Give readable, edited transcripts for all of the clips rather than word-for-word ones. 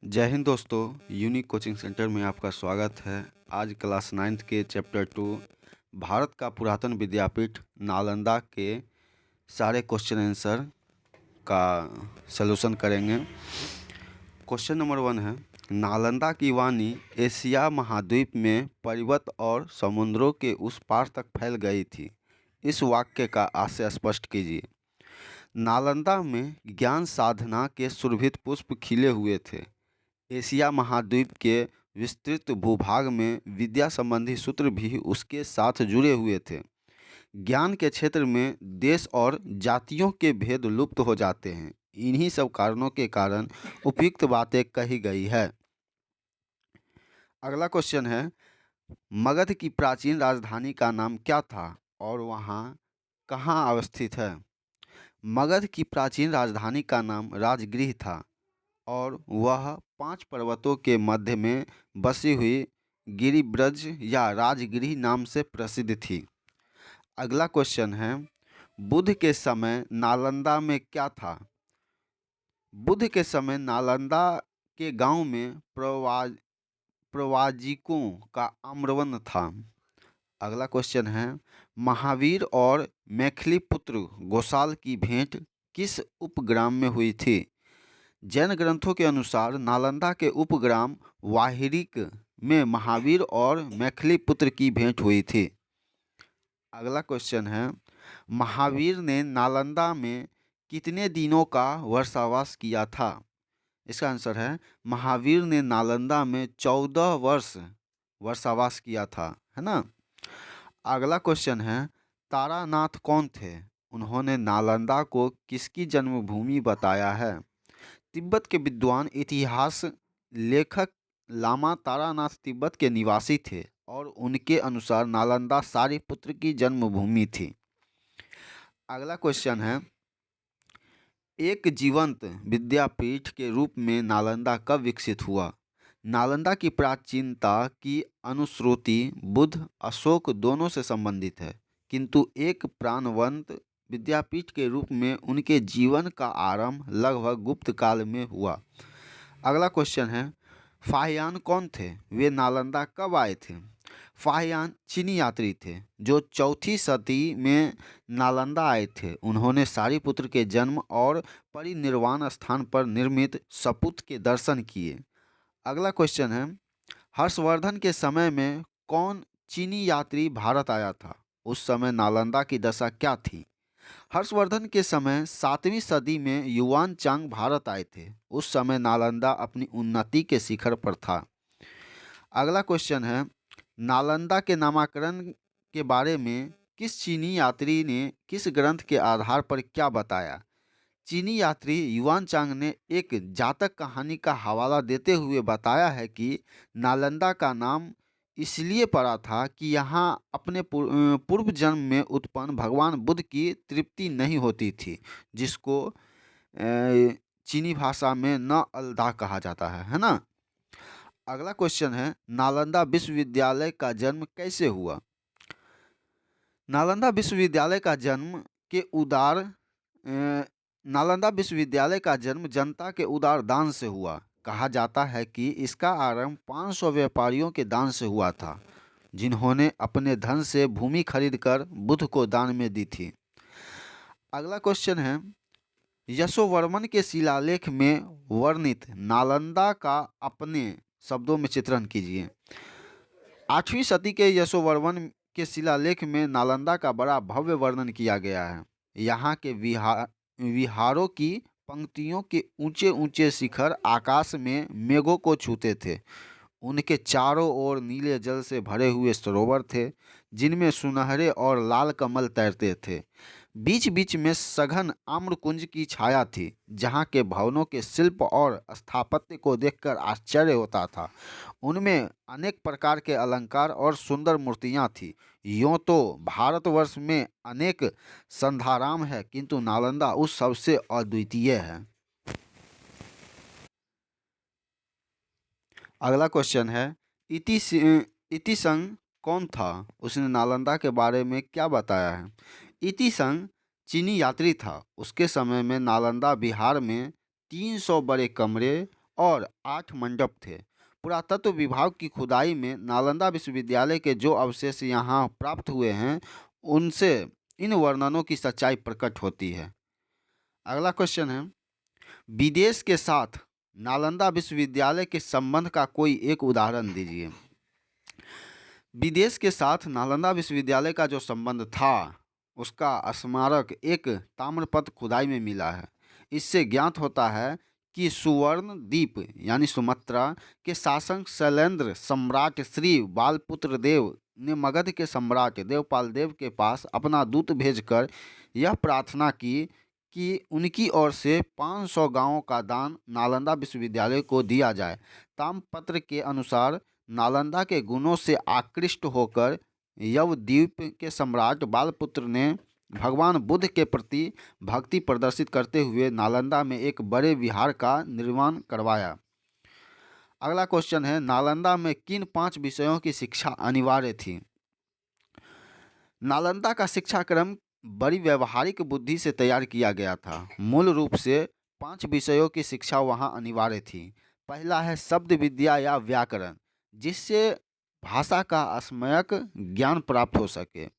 जय हिंद दोस्तों। Unique coaching centre में आपका स्वागत है। आज क्लास 9th के चैप्टर 2 भारत का पुरातन विद्यापीठ नालंदा के सारे क्वेश्चन आंसर का सलूशन करेंगे। क्वेश्चन नंबर 1 है, नालंदा की वाणी एशिया महाद्वीप में पर्वत और समुद्रों के उस पार तक फैल गई थी। इस वाक्य का आशय स्पष्ट कीजिए। नालंदा में ज्ञान साधना के सुरभित पुष्प खिले हुए थे। एशिया महाद्वीप के विस्तृत भूभाग में विद्या संबंधी सूत्र भी उसके साथ जुड़े हुए थे। ज्ञान के क्षेत्र में देश और जातियों के भेद लुप्त हो जाते हैं। इन्हीं सब कारणों के कारण उपयुक्त बातें कही गई है। अगला क्वेश्चन है, मगध की प्राचीन राजधानी का नाम क्या था और वहाँ कहाँ अवस्थित है? मगध की प्राचीन राजधानी का नाम राजगृह था और वह 5 पर्वतों के मध्य में बसी हुई गिरिब्रज या राजगृह नाम से प्रसिद्ध थी। अगला क्वेश्चन है, बुद्ध के समय नालंदा में क्या था? बुद्ध के समय नालंदा के गांव में प्रवाजिकों का आम्रवन था। अगला क्वेश्चन है, महावीर और मैथिली पुत्र गोसाल की भेंट किस उपग्राम में हुई थी? जैन ग्रंथों के अनुसार नालंदा के उपग्राम वाहिरिक में महावीर और मैथिली पुत्र की भेंट हुई थी। अगला क्वेश्चन है, महावीर ने नालंदा में कितने दिनों का वर्षावास किया था? इसका आंसर है, महावीर ने नालंदा में 14 वर्ष वर्षावास किया था, है ना। अगला क्वेश्चन है, तारानाथ कौन थे? उन्होंने नालंदा को किसकी जन्मभूमि बताया है? तिब्बत के विद्वान इतिहास लेखक लामा तारानाथ तिब्बत के निवासी थे और उनके अनुसार नालंदा सारिपुत्र की जन्मभूमि थी। अगला क्वेश्चन है, एक जीवंत विद्यापीठ के रूप में नालंदा कब विकसित हुआ? नालंदा की प्राचीनता की अनुश्रुति बुद्ध अशोक दोनों से संबंधित है, किंतु एक प्राणवंत विद्यापीठ के रूप में उनके जीवन का आरंभ लगभग गुप्त काल में हुआ। अगला क्वेश्चन है, फाहियान कौन थे? वे नालंदा कब आए थे? फाहियान चीनी यात्री थे जो 4वीं सदी में नालंदा आए थे। उन्होंने सारिपुत्र के जन्म और परिनिर्वाण स्थान पर निर्मित सपुत के दर्शन किए। अगला क्वेश्चन है, हर्षवर्धन के समय में कौन चीनी यात्री भारत आया था? उस समय नालंदा की दशा क्या थी? हर्षवर्धन के समय 7वीं सदी में युआन चांग भारत आए थे। उस समय नालंदा अपनी उन्नति के शिखर पर था। अगला क्वेश्चन है, नालंदा के नामकरण के बारे में किस चीनी यात्री ने किस ग्रंथ के आधार पर क्या बताया? चीनी यात्री युआन चांग ने एक जातक कहानी का हवाला देते हुए बताया है कि नालंदा का नाम इसलिए पड़ा था कि यहाँ अपने पूर्व जन्म में उत्पन्न भगवान बुद्ध की तृप्ति नहीं होती थी, जिसको चीनी भाषा में न अलदा कहा जाता है ना। अगला क्वेश्चन है, नालंदा विश्वविद्यालय का जन्म कैसे हुआ? नालंदा विश्वविद्यालय का जन्म के उदार नालंदा विश्वविद्यालय का जन्म जनता के उदार दान से हुआ। कहा जाता है कि इसका आरंभ 500 व्यापारियों के दान से हुआ था, जिन्होंने अपने धन से भूमि खरीदकर बुद्ध को दान में दी थी। अगला क्वेश्चन है, यशोवर्मन के शिलालेख में वर्णित नालंदा का अपने शब्दों में चित्रण कीजिए। 8वीं सदी के यशोवर्मन के शिलालेख में नालंदा का बड़ा भव्य वर्णन किया गया है। यहाँ के विहारों की पंक्तियों के ऊंचे ऊंचे शिखर आकाश में मेघों को छूते थे। उनके चारों ओर नीले जल से भरे हुए सरोवर थे, जिनमें सुनहरे और लाल कमल तैरते थे। बीच बीच में सघन आम्रकुंज की छाया थी, जहाँ के भवनों के शिल्प और स्थापत्य को देखकर आश्चर्य होता था। उनमें अनेक प्रकार के अलंकार और सुंदर मूर्तियाँ थीं। यूँ तो भारतवर्ष में अनेक संधाराम है, किंतु नालंदा उस सबसे अद्वितीय है। अगला क्वेश्चन है, इतिसंग कौन था? उसने नालंदा के बारे में क्या बताया है? इतिसंग चीनी यात्री था। उसके समय में नालंदा बिहार में 300 बड़े कमरे और 8 मंडप थे। पुरातत्व विभाग की खुदाई में नालंदा विश्वविद्यालय के जो अवशेष यहाँ प्राप्त हुए हैं, उनसे इन वर्णनों की सच्चाई प्रकट होती है। अगला क्वेश्चन है, विदेश के साथ नालंदा विश्वविद्यालय के संबंध का कोई एक उदाहरण दीजिए। विदेश के साथ नालंदा विश्वविद्यालय का जो संबंध था, उसका स्मारक एक ताम्रपत्र खुदाई में मिला है। इससे ज्ञात होता है कि सुवर्ण द्वीप यानी सुमत्रा के शासक शैलेंद्र सम्राट श्री बालपुत्र देव ने मगध के सम्राट देवपाल देव के पास अपना दूत भेजकर यह प्रार्थना की कि उनकी ओर से 500 गांवों का दान नालंदा विश्वविद्यालय को दिया जाए। ताम्रपत्र के अनुसार नालंदा के गुणों से आकृष्ट होकर यवद्वीप के सम्राट बालपुत्र ने भगवान बुद्ध के प्रति भक्ति प्रदर्शित करते हुए नालंदा में एक बड़े विहार का निर्माण करवाया। अगला क्वेश्चन है, नालंदा में किन 5 विषयों की शिक्षा अनिवार्य थी? नालंदा का शिक्षा क्रम बड़ी व्यवहारिक बुद्धि से तैयार किया गया था। मूल रूप से 5 विषयों की शिक्षा वहाँ अनिवार्य थी। पहला है शब्द विद्या या व्याकरण, जिससे भाषा का सम्यक ज्ञान प्राप्त हो सके।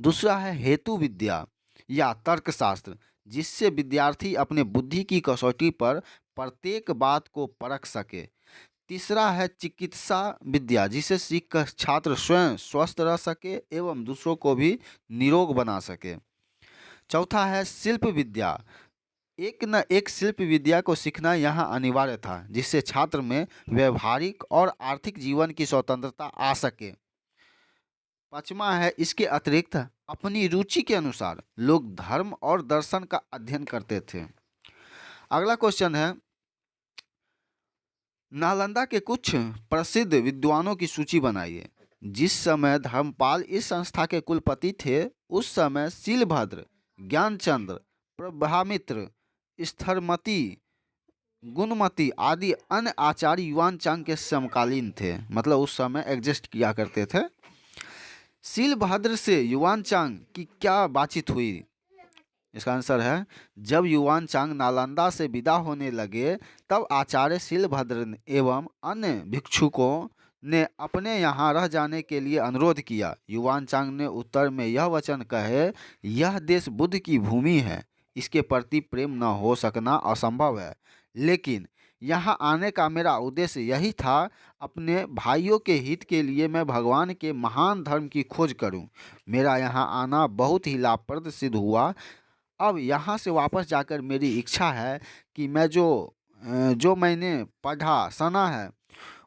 दूसरा है हेतु विद्या या तर्कशास्त्र, जिससे विद्यार्थी अपने बुद्धि की कसौटी पर प्रत्येक बात को परख सके। तीसरा है चिकित्सा विद्या, जिसे सीखकर छात्र स्वयं स्वस्थ रह सके एवं दूसरों को भी निरोग बना सके। चौथा है शिल्प विद्या। एक न एक शिल्प विद्या को सीखना यहाँ अनिवार्य था, जिससे छात्र में व्यवहारिक और आर्थिक जीवन की स्वतंत्रता आ सके। पांचवा है, इसके अतिरिक्त अपनी रुचि के अनुसार लोग धर्म और दर्शन का अध्ययन करते थे। अगला क्वेश्चन है, नालंदा के कुछ प्रसिद्ध विद्वानों की सूची बनाइए। जिस समय धर्मपाल इस संस्था के कुलपति थे, उस समय शीलभद्र, ज्ञानचंद्र, प्रभामित्र, स्थरमती, गुणमती आदि अन्य आचार्य युवानचांग के समकालीन थे, मतलब उस समय एग्जिस्ट किया करते थे। शीलभद्र से युवानचांग की क्या बातचीत हुई? इसका आंसर है, जब युवानचांग नालंदा से विदा होने लगे, तब आचार्य शीलभद्र एवं अन्य भिक्षुकों ने अपने यहाँ रह जाने के लिए अनुरोध किया। युवानचांग ने उत्तर में यह वचन कहे, यह देश बुद्ध की भूमि है, इसके प्रति प्रेम न हो सकना असंभव है, लेकिन यहाँ आने का मेरा उद्देश्य यही था, अपने भाइयों के हित के लिए मैं भगवान के महान धर्म की खोज करूं। मेरा यहाँ आना बहुत ही लाभप्रद सिद्ध हुआ। अब यहाँ से वापस जाकर मेरी इच्छा है कि मैं जो मैंने पढ़ा सुना है,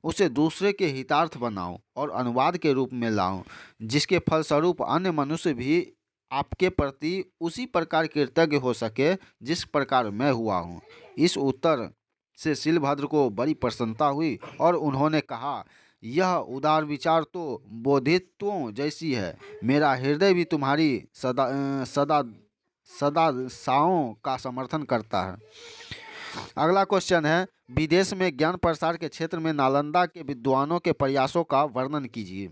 उसे दूसरे के हितार्थ बनाऊं और अनुवाद के रूप में लाऊं, जिसके फलस्वरूप अन्य मनुष्य भी आपके प्रति उसी प्रकार कृतज्ञ हो सके जिस प्रकार मैं हुआ हूँ। इस उत्तर से शीलभद्र को बड़ी प्रसन्नता हुई और उन्होंने कहा, यह उदार विचार तो बोधित्वों जैसी है। मेरा हृदय भी तुम्हारी सदाशाओं का समर्थन करता है। अगला क्वेश्चन है, विदेश में ज्ञान प्रसार के क्षेत्र में नालंदा के विद्वानों के प्रयासों का वर्णन कीजिए।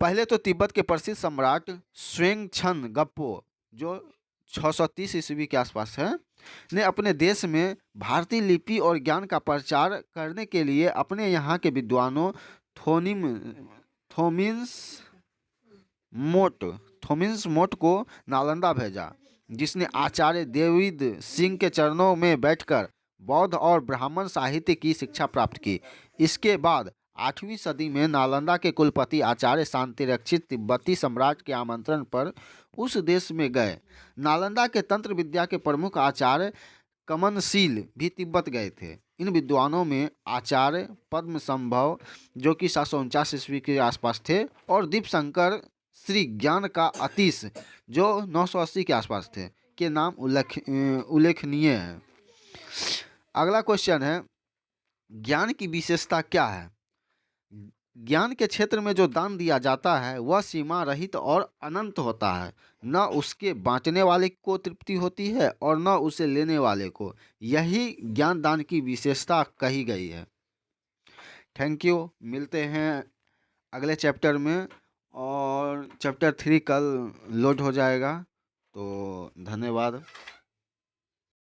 पहले तो तिब्बत के प्रसिद्ध सम्राट श्वेंगछन-गप्पो, जो 630 ईस्वी के आसपास है, ने अपने देश में भारतीय लिपि और ज्ञान का प्रचार करने के लिए अपने यहाँ के विद्वानों थोमिन्स मोट को नालंदा भेजा, जिसने आचार्य देविद सिंह के चरणों में बैठकर बौद्ध और ब्राह्मण साहित्य की शिक्षा प्राप्त की। इसके बाद 8वीं सदी में नालंदा के कुलपति आचार्य शांतिरक्षित तिब्बती सम्राट के आमंत्रण पर उस देश में गए। नालंदा के तंत्र विद्या के प्रमुख आचार्य कमनशील भी तिब्बत गए थे। इन विद्वानों में आचार्य पद्मसंभव, जो कि 749 ईस्वी के आसपास थे, और दीपशंकर श्री ज्ञान का अतीश, जो 980 के आसपास थे, के नाम उल्लेखनीय है। अगला क्वेश्चन है, ज्ञान की विशेषता क्या है? ज्ञान के क्षेत्र में जो दान दिया जाता है वह सीमा रहित और अनंत होता है। न उसके बांटने वाले को तृप्ति होती है और न उसे लेने वाले को। यही ज्ञान दान की विशेषता कही गई है। Thank you. मिलते हैं अगले चैप्टर में, और चैप्टर 3 कल लोड हो जाएगा। तो धन्यवाद।